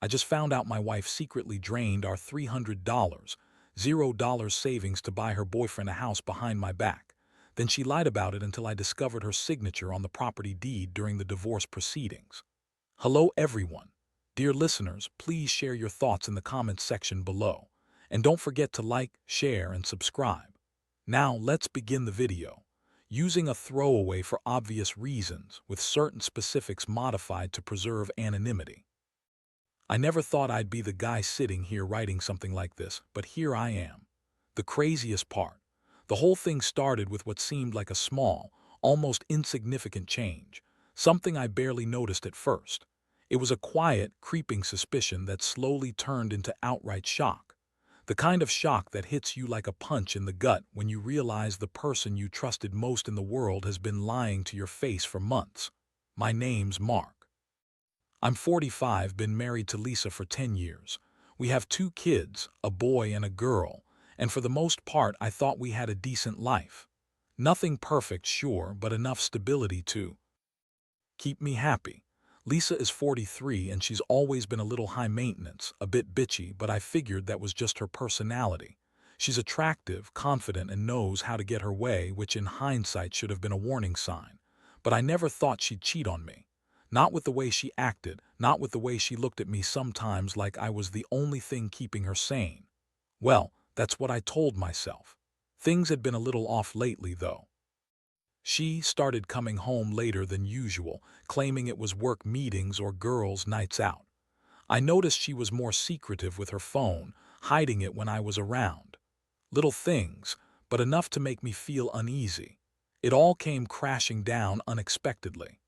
I just found out my wife secretly drained our $300, $0 savings to buy her boyfriend a house behind my back. Then she lied about it until I discovered her signature on the property deed during the divorce proceedings. Hello everyone. Dear listeners, please share your thoughts in the comments section below. And don't forget to like, share, and subscribe. Now let's begin the video. Using a throwaway for obvious reasons, with certain specifics modified to preserve anonymity. I never thought I'd be the guy sitting here writing something like this, but here I am. The craziest part. The whole thing started with what seemed like a small, almost insignificant change, something I barely noticed at first. It was a quiet, creeping suspicion that slowly turned into outright shock. The kind of shock that hits you like a punch in the gut when you realize the person you trusted most in the world has been lying to your face for months. My name's Mark. I'm 45, been married to Lisa for 10 years. We have 2 kids, a boy and a girl, and for the most part I thought we had a decent life. Nothing perfect, sure, but enough stability to keep me happy. Lisa is 43 and she's always been a little high maintenance, a bit bitchy, but I figured that was just her personality. She's attractive, confident, and knows how to get her way, which in hindsight should have been a warning sign. But I never thought she'd cheat on me. Not with the way she acted, not with the way she looked at me sometimes like I was the only thing keeping her sane. Well, that's what I told myself. Things had been a little off lately, though. She started coming home later than usual, claiming it was work meetings or girls' nights out. I noticed she was more secretive with her phone, hiding it when I was around. Little things, but enough to make me feel uneasy. It all came crashing down unexpectedly.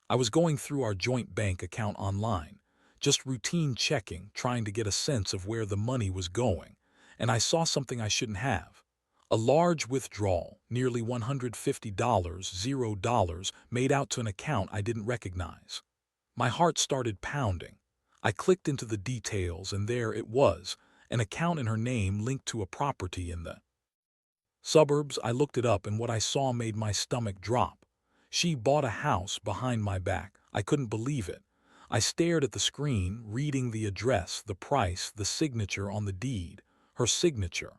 I was going through our joint bank account online, just routine checking, trying to get a sense of where the money was going, and I saw something I shouldn't have. A large withdrawal, nearly $150, $0, made out to an account I didn't recognize. My heart started pounding. I clicked into the details and there it was, an account in her name linked to a property in the suburbs. I looked it up and what I saw made my stomach drop. She bought a house behind my back. I couldn't believe it. I stared at the screen, reading the address, the price, the signature on the deed, her signature.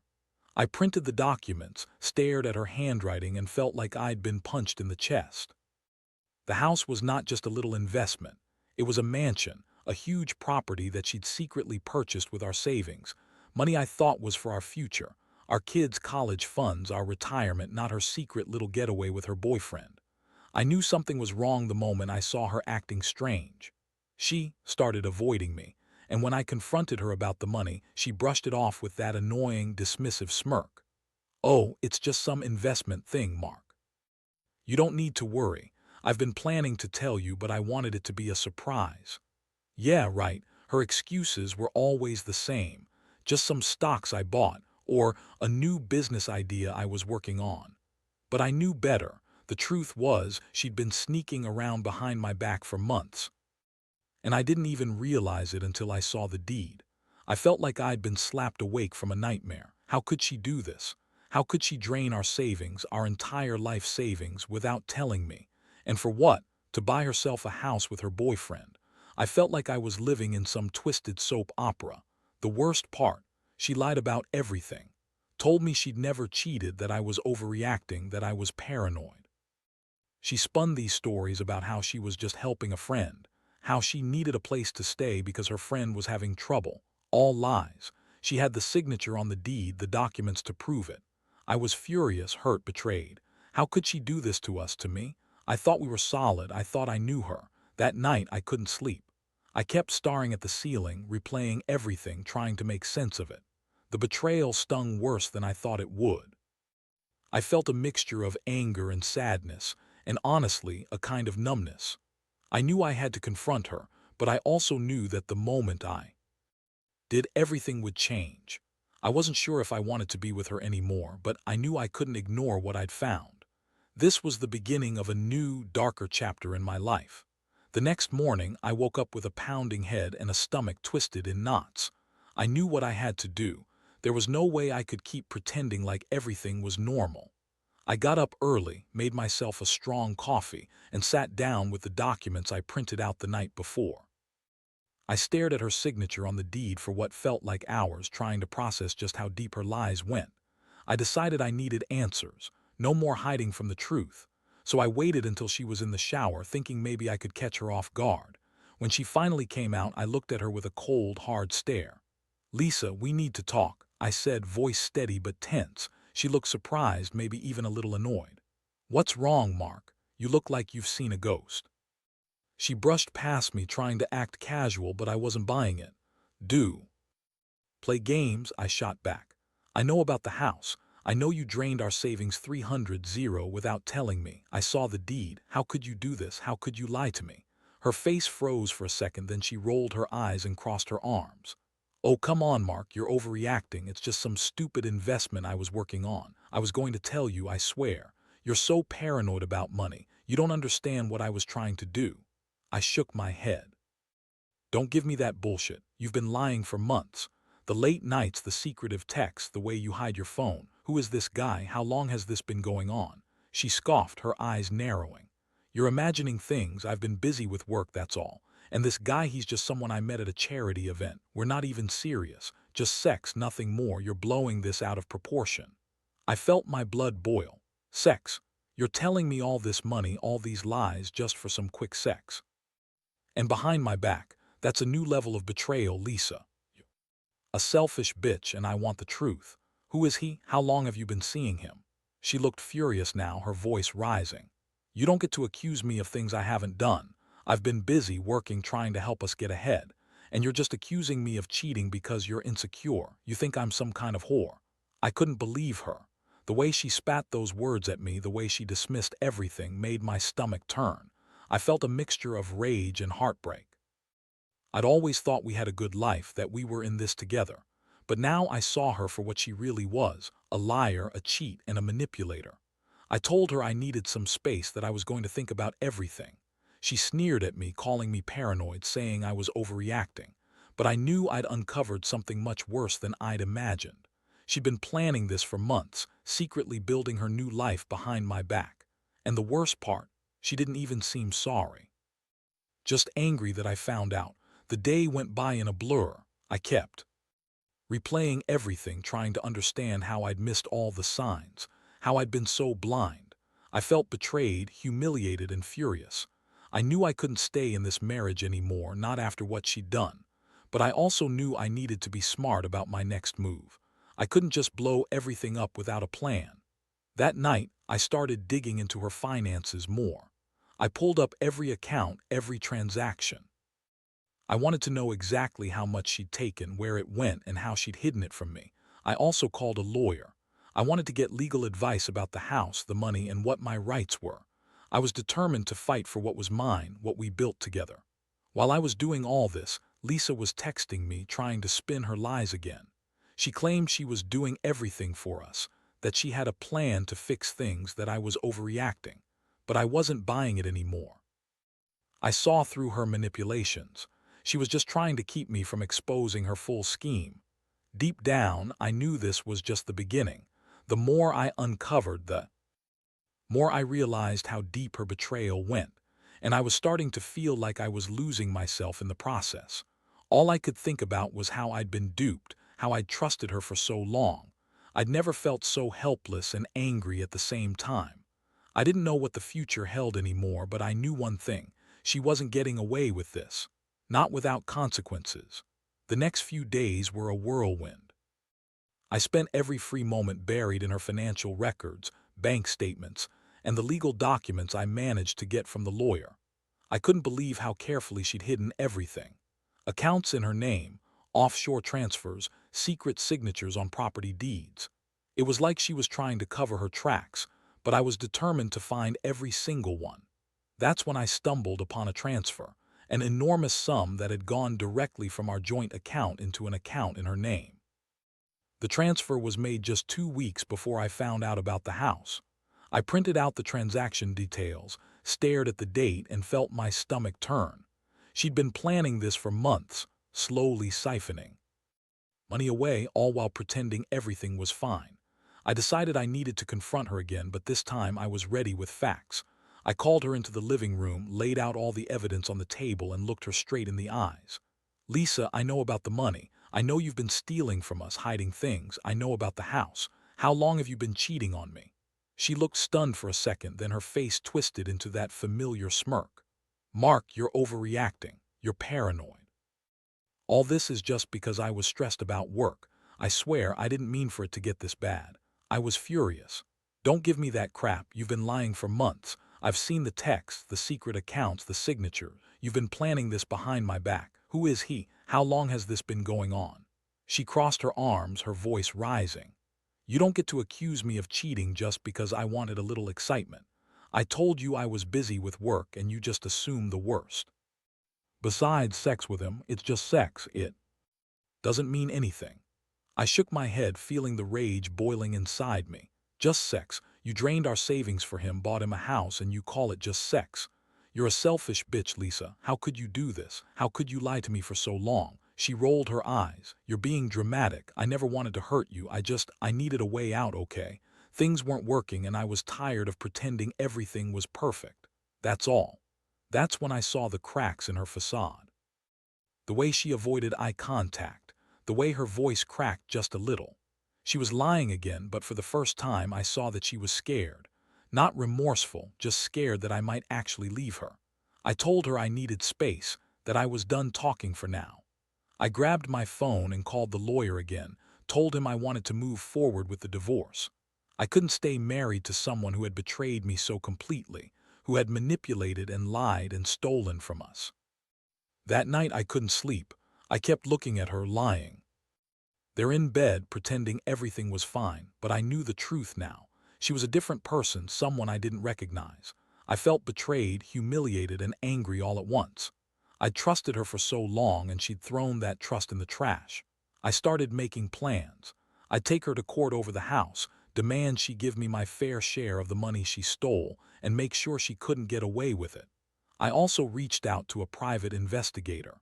I printed the documents, stared at her handwriting, and felt like I'd been punched in the chest. The house was not just a little investment. It was a mansion, a huge property that she'd secretly purchased with our savings, money I thought was for our future, our kids' college funds, our retirement, not her secret little getaway with her boyfriend. I knew something was wrong the moment I saw her acting strange. She started avoiding me, and when I confronted her about the money, she brushed it off with that annoying, dismissive smirk. "Oh, it's just some investment thing, Mark. You don't need to worry. I've been planning to tell you, but I wanted it to be a surprise." Yeah, right. Her excuses were always the same. Just some stocks I bought, or a new business idea I was working on. But I knew better. The truth was, she'd been sneaking around behind my back for months. And I didn't even realize it until I saw the deed. I felt like I'd been slapped awake from a nightmare. How could she do this? How could she drain our savings, our entire life savings, without telling me? And for what? To buy herself a house with her boyfriend. I felt like I was living in some twisted soap opera. The worst part, she lied about everything. Told me she'd never cheated, that I was overreacting, that I was paranoid. She spun these stories about how she was just helping a friend, how she needed a place to stay because her friend was having trouble. All lies. She had the signature on the deed, the documents to prove it. I was furious, hurt, betrayed. How could she do this to us, to me? I thought we were solid. I thought I knew her. That night I couldn't sleep. I kept staring at the ceiling, replaying everything, trying to make sense of it. The betrayal stung worse than I thought it would. I felt a mixture of anger and sadness, and honestly, a kind of numbness. I knew I had to confront her, but I also knew that the moment I did, everything would change. I wasn't sure if I wanted to be with her anymore, but I knew I couldn't ignore what I'd found. This was the beginning of a new, darker chapter in my life. The next morning, I woke up with a pounding head and a stomach twisted in knots. I knew what I had to do. There was no way I could keep pretending like everything was normal. I got up early, made myself a strong coffee, and sat down with the documents I printed out the night before. I stared at her signature on the deed for what felt like hours, trying to process just how deep her lies went. I decided I needed answers, no more hiding from the truth. So I waited until she was in the shower, thinking maybe I could catch her off guard. When she finally came out, I looked at her with a cold, hard stare. "Lisa, we need to talk," I said, voice steady but tense. She looked surprised, maybe even a little annoyed. "What's wrong, Mark? You look like you've seen a ghost." She brushed past me, trying to act casual, but I wasn't buying it. "Do play games," I shot back. "I know about the house. I know you drained our savings 300 without telling me. I saw the deed. How could you do this? How could you lie to me?" Her face froze for a second, then she rolled her eyes and crossed her arms. "Oh, come on, Mark, you're overreacting. It's just some stupid investment I was working on. I was going to tell you, I swear. You're so paranoid about money. You don't understand what I was trying to do." I shook my head. "Don't give me that bullshit. You've been lying for months. The late nights, the secretive texts, the way you hide your phone. Who is this guy? How long has this been going on?" She scoffed, her eyes narrowing. "You're imagining things. I've been busy with work, that's all. And this guy, he's just someone I met at a charity event. We're not even serious. Just sex, nothing more. You're blowing this out of proportion." I felt my blood boil. "Sex? You're telling me all this money, all these lies, just for some quick sex? And behind my back? That's a new level of betrayal, Lisa. A selfish bitch, and I want the truth. Who is he? How long have you been seeing him?" She looked furious now, her voice rising. "You don't get to accuse me of things I haven't done. I've been busy working, trying to help us get ahead. And you're just accusing me of cheating because you're insecure. You think I'm some kind of whore." I couldn't believe her. The way she spat those words at me, the way she dismissed everything, made my stomach turn. I felt a mixture of rage and heartbreak. I'd always thought we had a good life, that we were in this together. But now I saw her for what she really was, a liar, a cheat, and a manipulator. I told her I needed some space, that I was going to think about everything. She sneered at me, calling me paranoid, saying I was overreacting. But I knew I'd uncovered something much worse than I'd imagined. She'd been planning this for months, secretly building her new life behind my back. And the worst part, she didn't even seem sorry. Just angry that I found out. The day went by in a blur. I kept replaying everything, trying to understand how I'd missed all the signs, how I'd been so blind. I felt betrayed, humiliated, and furious. I knew I couldn't stay in this marriage anymore, not after what she'd done. But I also knew I needed to be smart about my next move. I couldn't just blow everything up without a plan. That night, I started digging into her finances more. I pulled up every account, every transaction. I wanted to know exactly how much she'd taken, where it went, and how she'd hidden it from me. I also called a lawyer. I wanted to get legal advice about the house, the money, and what my rights were. I was determined to fight for what was mine, what we built together. While I was doing all this, Lisa was texting me, trying to spin her lies again. She claimed she was doing everything for us, that she had a plan to fix things, that I was overreacting. But I wasn't buying it anymore. I saw through her manipulations. She was just trying to keep me from exposing her full scheme. Deep down, I knew this was just the beginning. The more I uncovered, the more I realized how deep her betrayal went, and I was starting to feel like I was losing myself in the process. All I could think about was how I'd been duped, how I'd trusted her for so long. I'd never felt so helpless and angry at the same time. I didn't know what the future held anymore, but I knew one thing: she wasn't getting away with this. Not without consequences. The next few days were a whirlwind. I spent every free moment buried in her financial records, bank statements, and the legal documents I managed to get from the lawyer. I couldn't believe how carefully she'd hidden everything. Accounts in her name, offshore transfers, secret signatures on property deeds. It was like she was trying to cover her tracks, but I was determined to find every single one. That's when I stumbled upon a transfer, an enormous sum that had gone directly from our joint account into an account in her name. The transfer was made just 2 weeks before I found out about the house. I printed out the transaction details, stared at the date, and felt my stomach turn. She'd been planning this for months, slowly siphoning money away, all while pretending everything was fine. I decided I needed to confront her again, but this time I was ready with facts. I called her into the living room, laid out all the evidence on the table, and looked her straight in the eyes. Lisa, I know about the money. I know you've been stealing from us, hiding things. I know about the house. How long have you been cheating on me? She looked stunned for a second, then her face twisted into that familiar smirk. Mark, you're overreacting. You're paranoid. All this is just because I was stressed about work. I swear I didn't mean for it to get this bad. I was furious. Don't give me that crap. You've been lying for months. I've seen the texts, the secret accounts, the signature. You've been planning this behind my back. Who is he? How long has this been going on? She crossed her arms, her voice rising. You don't get to accuse me of cheating just because I wanted a little excitement. I told you I was busy with work and you just assumed the worst. Besides sex with him, it's just sex. It doesn't mean anything. I shook my head, feeling the rage boiling inside me. Just sex. You drained our savings for him, bought him a house, and you call it just sex. You're a selfish bitch, Lisa. How could you do this? How could you lie to me for so long? She rolled her eyes. You're being dramatic. I never wanted to hurt you. I needed a way out, okay? Things weren't working and I was tired of pretending everything was perfect. That's all. That's when I saw the cracks in her facade. The way she avoided eye contact, the way her voice cracked just a little. She was lying again, but for the first time I saw that she was scared. Not remorseful, just scared that I might actually leave her. I told her I needed space, that I was done talking for now. I grabbed my phone and called the lawyer again, told him I wanted to move forward with the divorce. I couldn't stay married to someone who had betrayed me so completely, who had manipulated and lied and stolen from us. That night I couldn't sleep. I kept looking at her, lying. They're in bed, pretending everything was fine, but I knew the truth now. She was a different person, someone I didn't recognize. I felt betrayed, humiliated, and angry all at once. I'd trusted her for so long, and she'd thrown that trust in the trash. I started making plans. I'd take her to court over the house, demand she give me my fair share of the money she stole, and make sure she couldn't get away with it. I also reached out to a private investigator.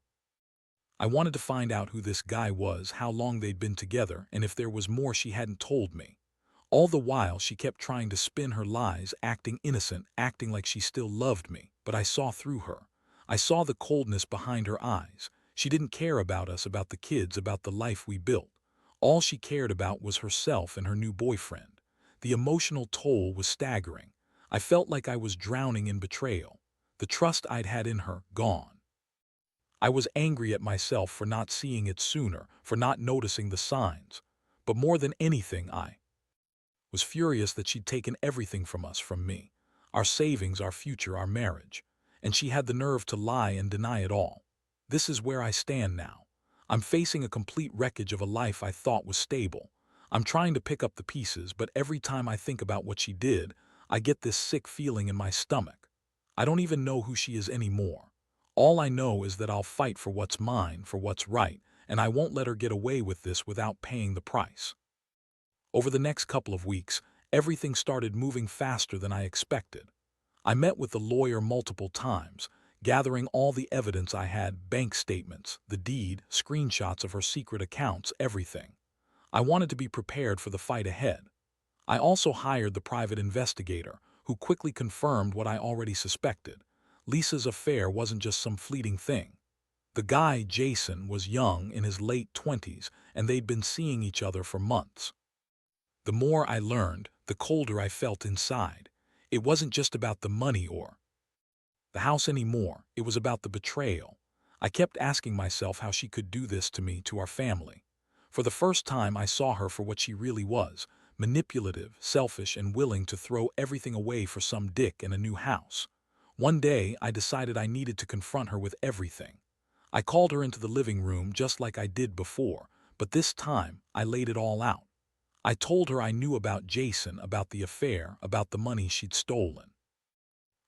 I wanted to find out who this guy was, how long they'd been together, and if there was more she hadn't told me. All the while, she kept trying to spin her lies, acting innocent, acting like she still loved me, but I saw through her. I saw the coldness behind her eyes. She didn't care about us, about the kids, about the life we built. All she cared about was herself and her new boyfriend. The emotional toll was staggering. I felt like I was drowning in betrayal. The trust I'd had in her, gone. I was angry at myself for not seeing it sooner, for not noticing the signs. But more than anything, I was furious that she'd taken everything from us, from me. Our savings, our future, our marriage. And she had the nerve to lie and deny it all. This is where I stand now. I'm facing a complete wreckage of a life I thought was stable. I'm trying to pick up the pieces, but every time I think about what she did, I get this sick feeling in my stomach. I don't even know who she is anymore. All I know is that I'll fight for what's mine, for what's right, and I won't let her get away with this without paying the price. Over the next couple of weeks, everything started moving faster than I expected. I met with the lawyer multiple times, gathering all the evidence I had, bank statements, the deed, screenshots of her secret accounts, everything. I wanted to be prepared for the fight ahead. I also hired the private investigator, who quickly confirmed what I already suspected. Lisa's affair wasn't just some fleeting thing. The guy, Jason, was young, in his late 20s, and they'd been seeing each other for months. The more I learned, the colder I felt inside. It wasn't just about the money or the house anymore. It was about the betrayal. I kept asking myself how she could do this to me, to our family. For the first time, I saw her for what she really was: manipulative, selfish, and willing to throw everything away for some dick and a new house. One day, I decided I needed to confront her with everything. I called her into the living room just like I did before, but this time, I laid it all out. I told her I knew about Jason, about the affair, about the money she'd stolen.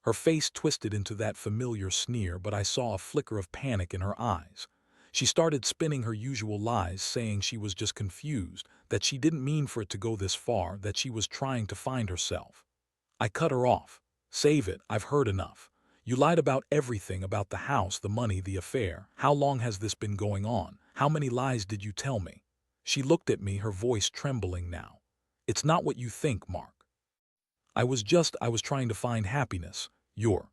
Her face twisted into that familiar sneer, but I saw a flicker of panic in her eyes. She started spinning her usual lies, saying she was just confused, that she didn't mean for it to go this far, that she was trying to find herself. I cut her off. Save it, I've heard enough. You lied about everything, about the house, the money, the affair. How long has this been going on? How many lies did you tell me? She looked at me, her voice trembling now. It's not what you think, Mark. I was trying to find happiness. You're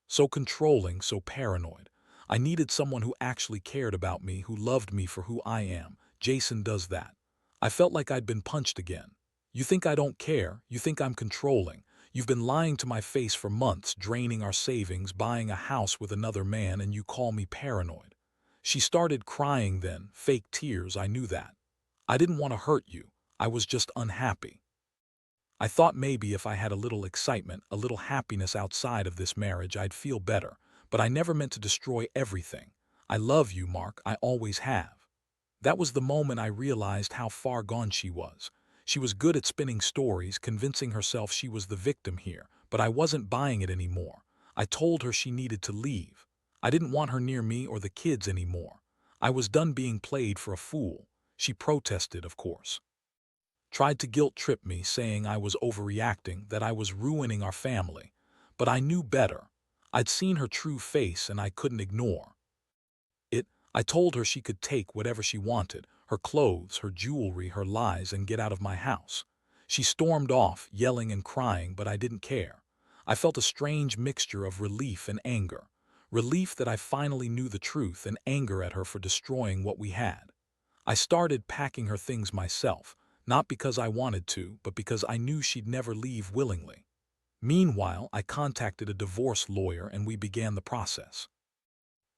so controlling, so paranoid. I needed someone who actually cared about me, who loved me for who I am. Jason does that. I felt like I'd been punched again. You think I don't care? You think I'm controlling? You've been lying to my face for months, draining our savings, buying a house with another man, and you call me paranoid. She started crying then, fake tears, I knew that. I didn't want to hurt you. I was just unhappy. I thought maybe if I had a little excitement, a little happiness outside of this marriage, I'd feel better. But I never meant to destroy everything. I love you, Mark. I always have. That was the moment I realized how far gone she was. She was good at spinning stories, convincing herself she was the victim here, but I wasn't buying it anymore. I told her she needed to leave. I didn't want her near me or the kids anymore. I was done being played for a fool. She protested, of course. Tried to guilt-trip me, saying I was overreacting, that I was ruining our family. But I knew better. I'd seen her true face and I couldn't ignore it. I told her she could take whatever she wanted, her clothes, her jewelry, her lies, and get out of my house. She stormed off, yelling and crying, but I didn't care. I felt a strange mixture of relief and anger. Relief that I finally knew the truth, and anger at her for destroying what we had. I started packing her things myself, not because I wanted to, but because I knew she'd never leave willingly. Meanwhile, I contacted a divorce lawyer and we began the process.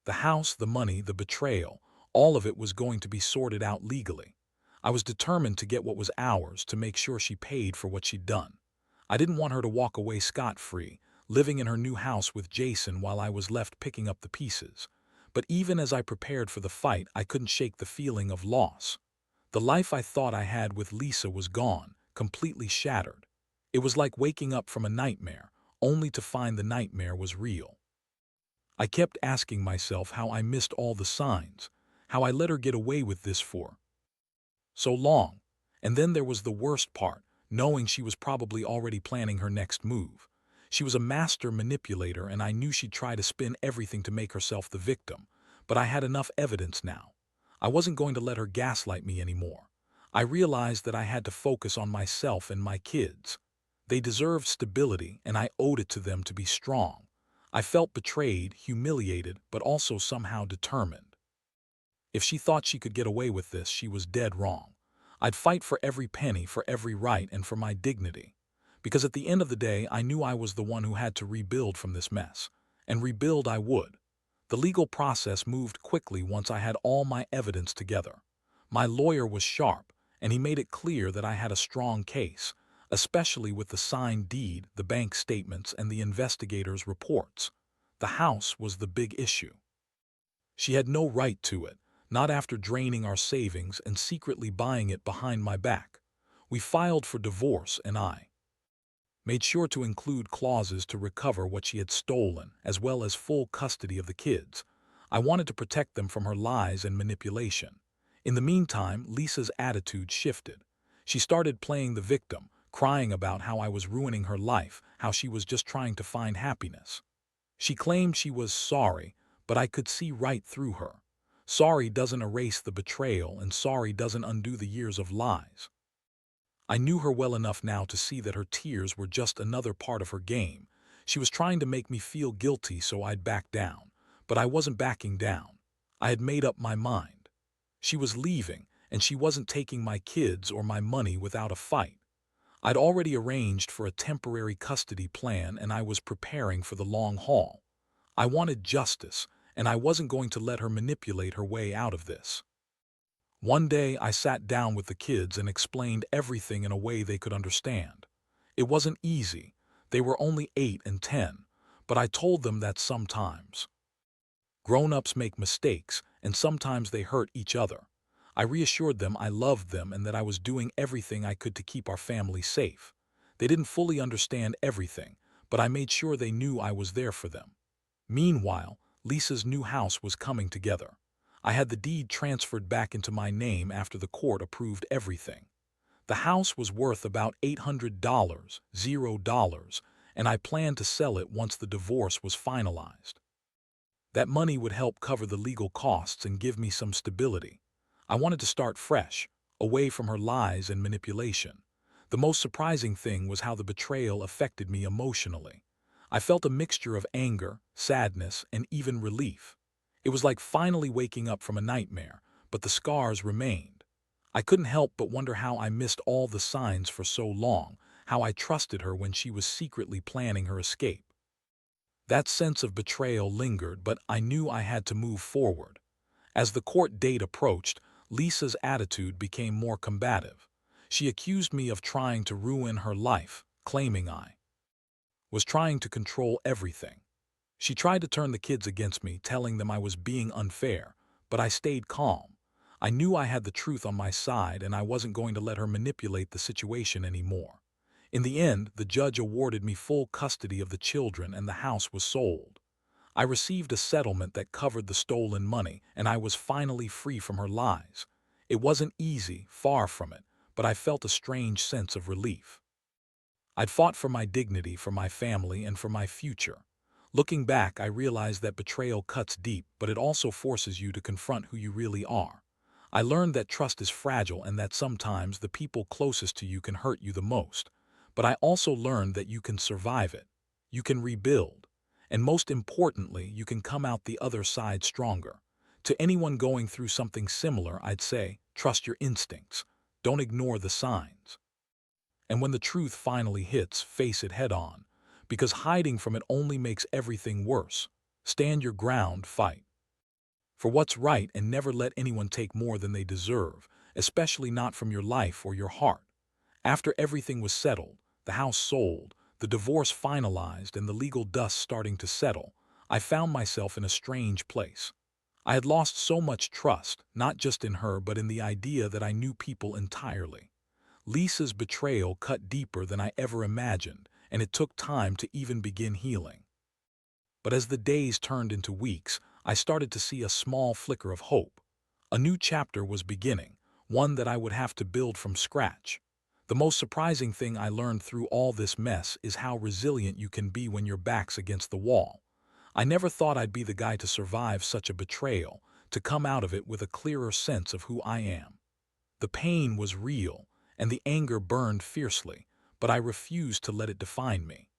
The house, the money, the betrayal, all of it was going to be sorted out legally. I was determined to get what was ours, to make sure she paid for what she'd done. I didn't want her to walk away scot-free, living in her new house with Jason while I was left picking up the pieces. But even as I prepared for the fight, I couldn't shake the feeling of loss. The life I thought I had with Lisa was gone, completely shattered. It was like waking up from a nightmare, only to find the nightmare was real. I kept asking myself how I missed all the signs, how I let her get away with this for so long. And then there was the worst part, knowing she was probably already planning her next move. She was a master manipulator, and I knew she'd try to spin everything to make herself the victim. But I had enough evidence now. I wasn't going to let her gaslight me anymore. I realized that I had to focus on myself and my kids. They deserved stability, and I owed it to them to be strong. I felt betrayed, humiliated, but also somehow determined. If she thought she could get away with this, she was dead wrong. I'd fight for every penny, for every right, and for my dignity. Because at the end of the day, I knew I was the one who had to rebuild from this mess. And rebuild I would. The legal process moved quickly once I had all my evidence together. My lawyer was sharp, and he made it clear that I had a strong case, especially with the signed deed, the bank statements, and the investigators' reports. The house was the big issue. She had no right to it, not after draining our savings and secretly buying it behind my back. We filed for divorce, and I made sure to include clauses to recover what she had stolen, as well as full custody of the kids. I wanted to protect them from her lies and manipulation. In the meantime, Lisa's attitude shifted. She started playing the victim, crying about how I was ruining her life, how she was just trying to find happiness. She claimed she was sorry, but I could see right through her. Sorry doesn't erase the betrayal, and sorry doesn't undo the years of lies. I knew her well enough now to see that her tears were just another part of her game. She was trying to make me feel guilty so I'd back down. But I wasn't backing down. I had made up my mind. She was leaving, and she wasn't taking my kids or my money without a fight. I'd already arranged for a temporary custody plan, and I was preparing for the long haul. I wanted justice, and I wasn't going to let her manipulate her way out of this. One day I sat down with the kids and explained everything in a way they could understand. It wasn't easy. They were only 8 and 10, but I told them that sometimes grown-ups make mistakes, and sometimes they hurt each other. I reassured them I loved them and that I was doing everything I could to keep our family safe. They didn't fully understand everything, but I made sure they knew I was there for them. Meanwhile, Lisa's new house was coming together. I had the deed transferred back into my name after the court approved everything. The house was worth about $800, $0, and I planned to sell it once the divorce was finalized. That money would help cover the legal costs and give me some stability. I wanted to start fresh, away from her lies and manipulation. The most surprising thing was how the betrayal affected me emotionally. I felt a mixture of anger, sadness, and even relief. It was like finally waking up from a nightmare, but the scars remained. I couldn't help but wonder how I missed all the signs for so long, how I trusted her when she was secretly planning her escape. That sense of betrayal lingered, but I knew I had to move forward. As the court date approached, Lisa's attitude became more combative. She accused me of trying to ruin her life, claiming I was trying to control everything. She tried to turn the kids against me, telling them I was being unfair, but I stayed calm. I knew I had the truth on my side and I wasn't going to let her manipulate the situation anymore. In the end, the judge awarded me full custody of the children and the house was sold. I received a settlement that covered the stolen money and I was finally free from her lies. It wasn't easy, far from it, but I felt a strange sense of relief. I'd fought for my dignity, for my family, and for my future. Looking back, I realized that betrayal cuts deep, but it also forces you to confront who you really are. I learned that trust is fragile and that sometimes the people closest to you can hurt you the most. But I also learned that you can survive it. You can rebuild. And most importantly, you can come out the other side stronger. To anyone going through something similar, I'd say, trust your instincts. Don't ignore the signs. And when the truth finally hits, face it head on. Because hiding from it only makes everything worse. Stand your ground, fight for what's right, and never let anyone take more than they deserve, especially not from your life or your heart. After everything was settled, the house sold, the divorce finalized, and the legal dust starting to settle, I found myself in a strange place. I had lost so much trust, not just in her but in the idea that I knew people entirely. Lisa's betrayal cut deeper than I ever imagined, and it took time to even begin healing. But as the days turned into weeks, I started to see a small flicker of hope. A new chapter was beginning, one that I would have to build from scratch. The most surprising thing I learned through all this mess is how resilient you can be when your back's against the wall. I never thought I'd be the guy to survive such a betrayal, to come out of it with a clearer sense of who I am. The pain was real, and the anger burned fiercely, but I refused to let it define me.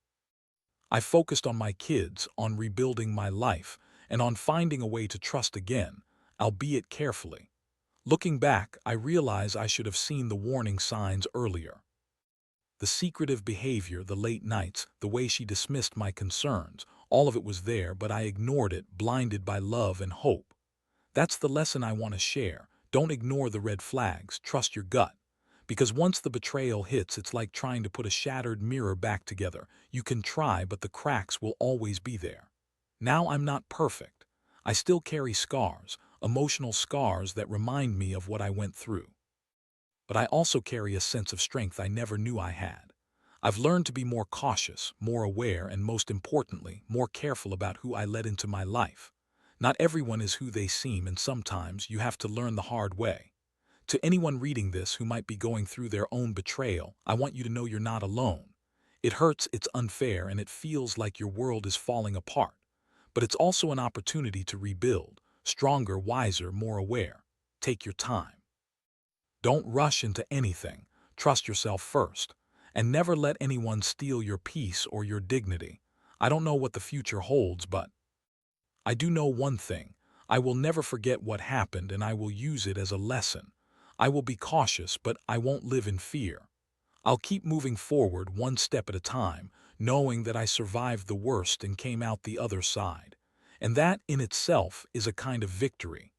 I focused on my kids, on rebuilding my life, and on finding a way to trust again, albeit carefully. Looking back, I realize I should have seen the warning signs earlier. The secretive behavior, the late nights, the way she dismissed my concerns, all of it was there, but I ignored it, blinded by love and hope. That's the lesson I want to share. Don't ignore the red flags, trust your gut. Because once the betrayal hits, it's like trying to put a shattered mirror back together. You can try, but the cracks will always be there. Now I'm not perfect. I still carry scars, emotional scars that remind me of what I went through. But I also carry a sense of strength I never knew I had. I've learned to be more cautious, more aware, and most importantly, more careful about who I let into my life. Not everyone is who they seem, and sometimes you have to learn the hard way. To anyone reading this who might be going through their own betrayal, I want you to know you're not alone. It hurts, it's unfair, and it feels like your world is falling apart. But it's also an opportunity to rebuild, stronger, wiser, more aware. Take your time. Don't rush into anything. Trust yourself first. And never let anyone steal your peace or your dignity. I don't know what the future holds, but I do know one thing. I will never forget what happened, and I will use it as a lesson. I will be cautious, but I won't live in fear. I'll keep moving forward one step at a time, knowing that I survived the worst and came out the other side. And that in itself is a kind of victory.